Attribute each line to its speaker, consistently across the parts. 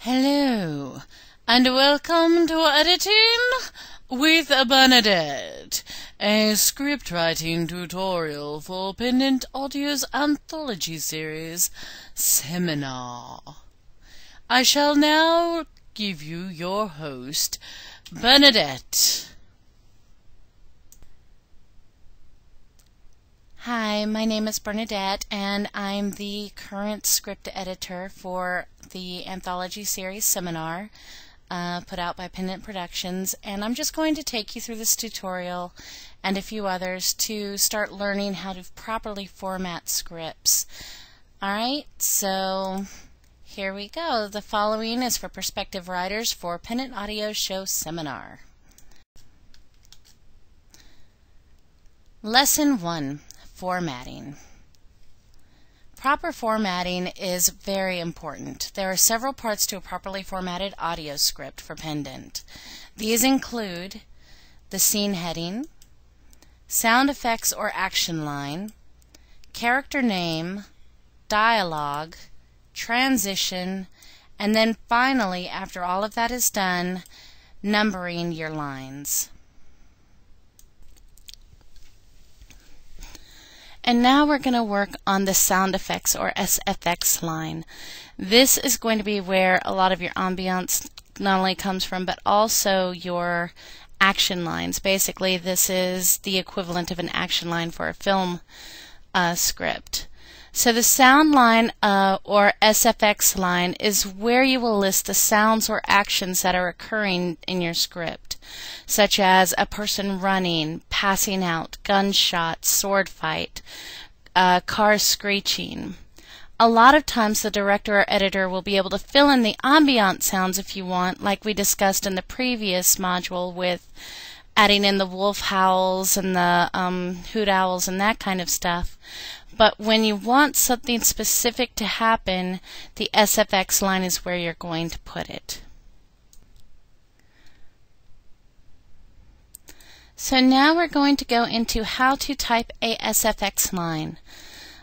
Speaker 1: Hello, and welcome to Editing with Bernadette, a script writing tutorial for Pendant Audio's anthology series, Seminar. I shall now give you your host, Bernadette.
Speaker 2: Hi, my name is Bernadette, and I'm the current script editor for the anthology series Seminar, put out by Pendant Productions, and I'm just going to take you through this tutorial and a few others to start learning how to properly format scripts. Alright, so here we go. The following is for prospective writers for Pendant Audio Show Seminar. Lesson 1. Formatting. Proper formatting is very important. There are several parts to a properly formatted audio script for Pendant. These include the scene heading, sound effects or action line, character name, dialogue, transition, and then finally, after all of that is done, numbering your lines. And now we're going to work on the sound effects or SFX line. This is going to be where a lot of your ambiance not only comes from, but also your action lines. Basically, this is the equivalent of an action line for a film script. So the sound line or SFX line is where you will list the sounds or actions that are occurring in your script, such as a person running, passing out, gunshot, sword fight, car screeching. A lot of times the director or editor will be able to fill in the ambient sounds if you want, like we discussed in the previous module with adding in the wolf howls and the hoot owls and that kind of stuff. But when you want something specific to happen, the SFX line is where you're going to put it. So now we're going to go into how to type a SFX line.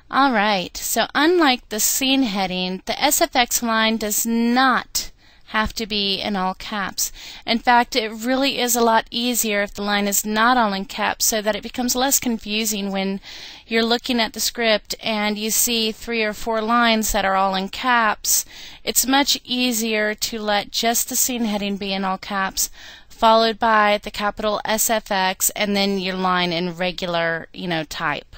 Speaker 2: Alright, so unlike the scene heading, the SFX line does not have to be in all caps. In fact, it really is a lot easier if the line is not all in caps, so that it becomes less confusing when you're looking at the script and you see 3 or 4 lines that are all in caps. It's much easier to let just the scene heading be in all caps, followed by the capital SFX, and then your line in regular, type.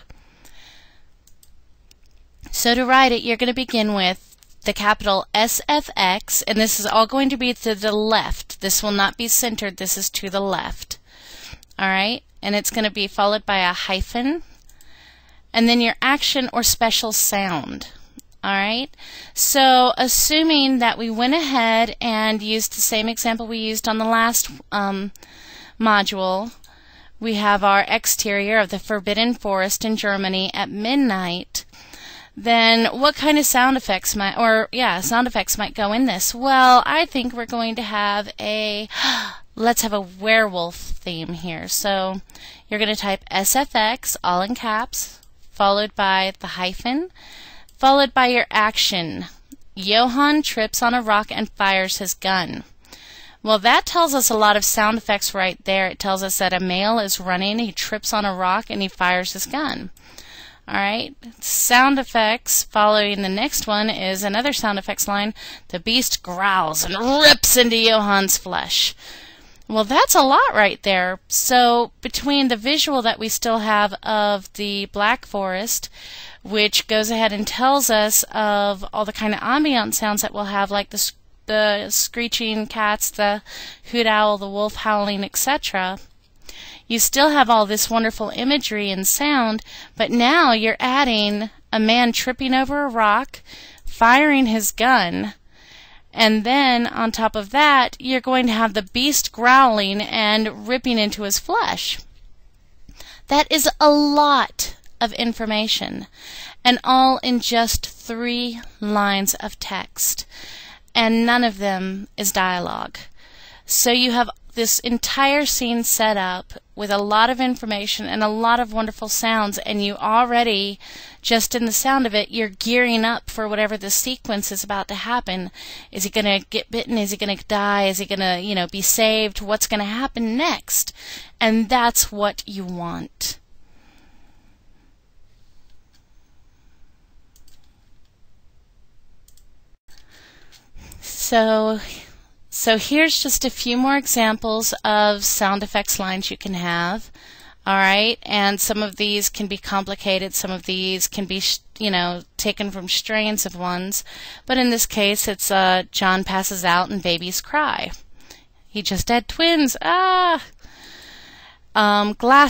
Speaker 2: So to write it, you're going to begin with the capital SFX, and this is all going to be to the left. This will not be centered, this is to the left. Alright, and it's going to be followed by a hyphen, and then your action or special sound. Alright, so assuming that we went ahead and used the same example we used on the last module, we have our exterior of the Forbidden Forest in Germany at midnight. Then what kind of sound effects might go in this? Well, I think we're going to have let's have a werewolf theme here. So you're going to type SFX, all in caps, followed by the hyphen, followed by your action. Johann trips on a rock and fires his gun. Well, that tells us a lot of sound effects right there. It tells us that a male is running, he trips on a rock, and he fires his gun. Alright, sound effects following the next one is another sound effects line. The beast growls and rips into Johann's flesh. Well, that's a lot right there. So between the visual that we still have of the Black Forest, which goes ahead and tells us of all the kind of ambient sounds that we'll have, like the screeching cats, the hoot owl, the wolf howling, etc., you still have all this wonderful imagery and sound, but now you're adding a man tripping over a rock, firing his gun, and then on top of that, you're going to have the beast growling and ripping into his flesh. That is a lot of information, and all in just 3 lines of text, and none of them is dialogue. So you have this entire scene set up with a lot of information and a lot of wonderful sounds, and you already, just in the sound of it, you're gearing up for whatever the sequence is about to happen. Is he going to get bitten? Is he going to die? Is he going to, be saved? What's going to happen next? And that's what you want. So here's just a few more examples of sound effects lines you can have. All right, and some of these can be complicated. Some of these can be, taken from strains of ones. But in this case, it's John passes out and babies cry. He just had twins. Glass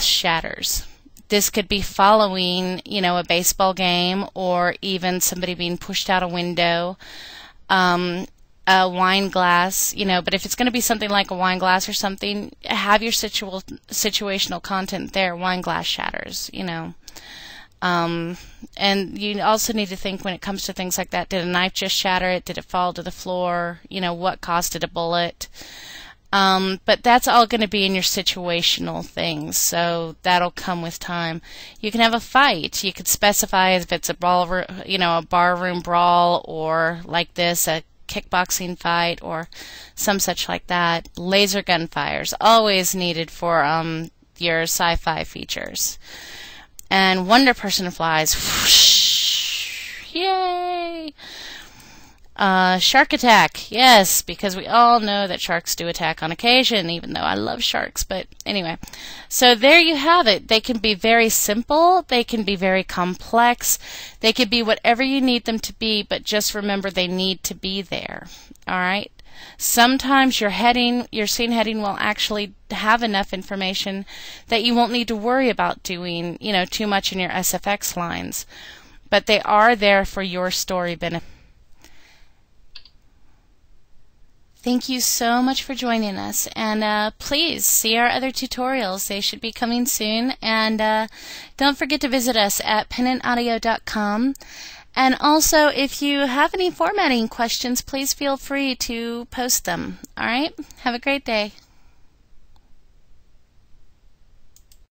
Speaker 2: shatters. This could be following, a baseball game, or even somebody being pushed out a window. A wine glass, but if it's going to be something like a wine glass or something, have your situational content there. Wine glass shatters, and you also need to think when it comes to things like that, did a knife just shatter it? Did it fall to the floor? What caused it a bullet? But that's all going to be in your situational things, so that'll come with time. You can have a fight. You could specify if it's a barroom brawl, or like this, a kickboxing fight, or some such like that. Laser gun fires, always needed for your sci-fi features. And Wonder Person flies. Whoosh, yay! Shark attack, yes, because we all know that sharks do attack on occasion, even though I love sharks. But anyway, so there you have it. They can be very simple, they can be very complex, they can be whatever you need them to be, but just remember they need to be there. All right? Sometimes your scene heading will actually have enough information that you won't need to worry about doing, too much in your SFX lines, but they are there for your story benefit. Thank you so much for joining us, and please see our other tutorials. They should be coming soon, and don't forget to visit us at pendantaudio.com. And also, if you have any formatting questions, please feel free to post them. All right? Have a great day.